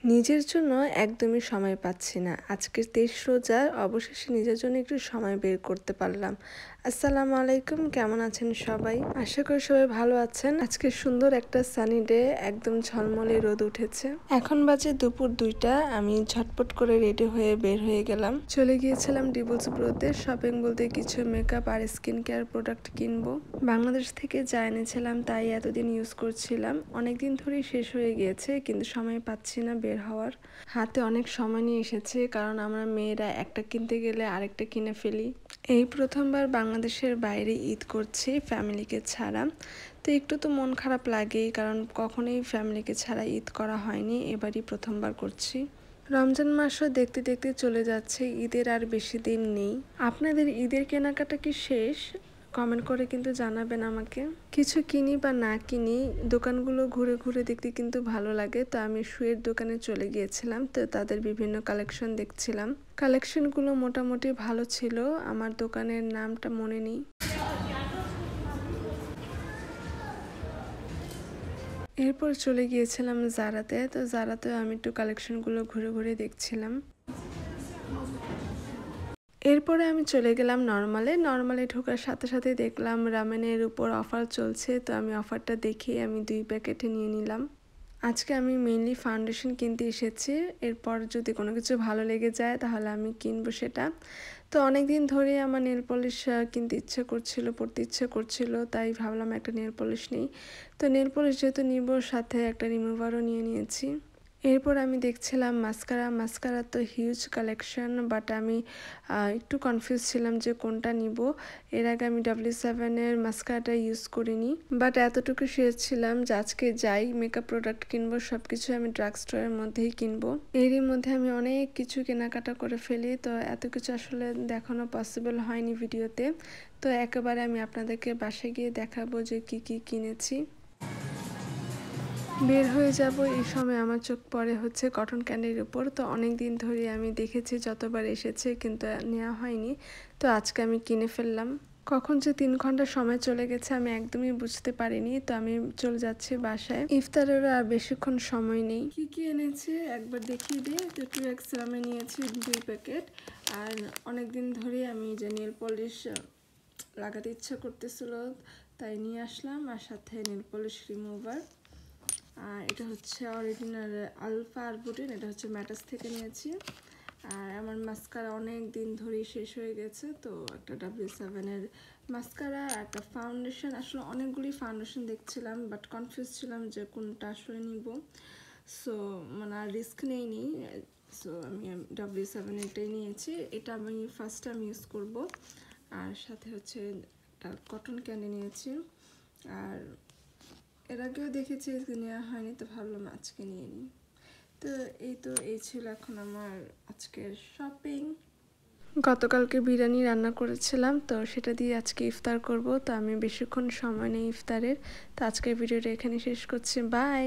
নিজের জন্য একদমই সময় পাচ্ছি না। আজকের ২৩ রোজার অবশেষে নিজের জন্য একটু সময় বের করতে পারলাম। আসসালামু আলাইকুম, কেমন আছেন সবাই? আশা করি সবাই ভালো আছেন। আজকে সুন্দর একটা সানি ডে, একদম ঝলমলে রোদ উঠেছে। এখন বাজে দুপুর ২টা। আমি ঝটপট করে রেডি হয়ে বের হয়ে গেলাম। চলে গিয়েছিলাম ডিভোর্স ব্রোতে। শপিং বলতে কিছু মেকআপ আর স্কিন কেয়ার প্রোডাক্ট কিনবো। বাংলাদেশ থেকে যা এনেছিলাম তাই এতদিন ইউজ করছিলাম। অনেকদিন ধরেই শেষ হয়ে গিয়েছে, কিন্তু সময় পাচ্ছি না বের হওয়ার। হাতে অনেক সময় নিয়ে এসেছে, কারণ আমরা মেয়েরা একটা কিনতে গেলে আরেকটা কিনে ফেলি। এই প্রথমবার বাংলাদেশের বাইরে ঈদ করছি ফ্যামিলিকে ছাড়া, তো একটু তো মন খারাপ লাগেই, কারণ কখনোই ফ্যামিলিকে ছাড়া ঈদ করা হয়নি, এবারই প্রথমবার করছি। রমজান মাসও দেখতে দেখতে চলে যাচ্ছে, ঈদের আর বেশি দিন নেই। আপনাদের ঈদের কেনাকাটা কি শেষ? কমেন্ট করে কিন্তু জানাবেন আমাকে। কিছু কিনি বা না কিনি, দোকানগুলো ঘুরে ঘুরে দেখতে কিন্তু ভালো লাগে। তো আমি শুয়ের দোকানে চলে গিয়েছিলাম, তো তাদের বিভিন্ন কালেকশন দেখছিলাম। কালেকশনগুলো মোটামুটি ভালো ছিল। আমার দোকানের নামটা মনে নেই। এরপর চলে গিয়েছিলাম জারাতে। তো জারাতে আমি একটু কালেকশনগুলো ঘুরে ঘুরে দেখছিলাম। এরপরে আমি চলে গেলাম নর্মালে ঢোকার সাথে সাথে দেখলাম রামেনের উপর অফার চলছে। তো আমি অফারটা দেখে আমি 2 প্যাকেটে নিয়ে নিলাম। আজকে আমি মেইনলি ফাউন্ডেশন কিনতে এসেছি। এরপর যদি কোনো কিছু ভালো লেগে যায় তাহলে আমি কিনবো সেটা। তো অনেক দিন ধরেই আমার নেল পলিশ কিনতে ইচ্ছে করছিল, পরতে ইচ্ছে করছিল, তাই ভাবলাম একটা নেল পলিশ নিই। তো নেল পলিশ যেহেতু নিব, সাথে একটা রিমুভারও নিয়ে নিয়েছি। এরপর আমি দেখছিলাম মাস্কারা তো হিউজ কালেকশন, বাট আমি একটু কনফিউজ ছিলাম যে কোনটা নিব। এর আগে আমি W7-এর মাস্কারাটা ইউজ করিনি, বাট এতটুকু শিওর ছিলাম যে আজকে যাই মেকআপ প্রোডাক্ট কিনবো, সব কিছু আমি ড্রাগ স্টোরের মধ্যেই কিনবো। এরই মধ্যে আমি অনেক কিছু কেনাকাটা করে ফেলি, তো এত কিছু আসলে দেখানো পসিবল হয়নি ভিডিওতে। তো একেবারে আমি আপনাদেরকে বাসায় গিয়ে দেখাবো যে কি কি কিনেছি। বের হয়ে যাব, এই সময় আমার চোখ পড়ে হচ্ছে কটন ক্যান্ডির উপর। তো অনেক দিন ধরে আমি দেখেছি, যতবার এসেছে কিন্তু নেওয়া হয়নি। তো আজকে আমি কিনে ফেললাম। কখন যে 3 ঘন্টা সময় চলে গেছে আমি একদমই বুঝতে পারিনি। তো আমি চলে যাচ্ছি বাসায়, ইফতারেরও আর বেশিক্ষণ সময় নেই। কি কি এনেছি একবার দেখিয়ে দিই। তো 2X আমি নিয়েছি 2 প্যাকেট। আর অনেক দিন ধরে আমি যে নেল পলিশ লাগাতে ইচ্ছা করতেছিল, তাই নিয়ে আসলাম, আর সাথে নেল পলিশ রিমুভার। আর এটা হচ্ছে অরিজিনাল আলফা আরবুটিন, এটা হচ্ছে ম্যাটাস থেকে নিয়েছি। আর আমার মাস্কারা অনেক দিন ধরেই শেষ হয়ে গেছে, তো একটা W7-এর মাস্কারা আর একটা ফাউন্ডেশন। আসলে অনেকগুলি ফাউন্ডেশন দেখছিলাম, বাট কনফিউজ ছিলাম যে কোনটা আসলে নিব। সো মানে আর রিস্ক নেইনি, সো আমি W7-এরটাই নিয়েছি। এটা আমি ফার্স্ট টাইম ইউজ করব। আর সাথে হচ্ছে একটা কটন ক্যান্ডি নিয়েছি। আর এর আগেও দেখেছি, নেওয়া হয়নি, তো ভাবলাম আজকে নিয়ে নিই। তো এই ছিল এখন আমার আজকের শপিং। গতকালকে বিরিয়ানি রান্না করেছিলাম, তো সেটা দিয়ে আজকে ইফতার করব। তো আমি বেশিক্ষণ সময় নেই ইফতারের। তো আজকের ভিডিওটা এখানে শেষ করছি। বাই।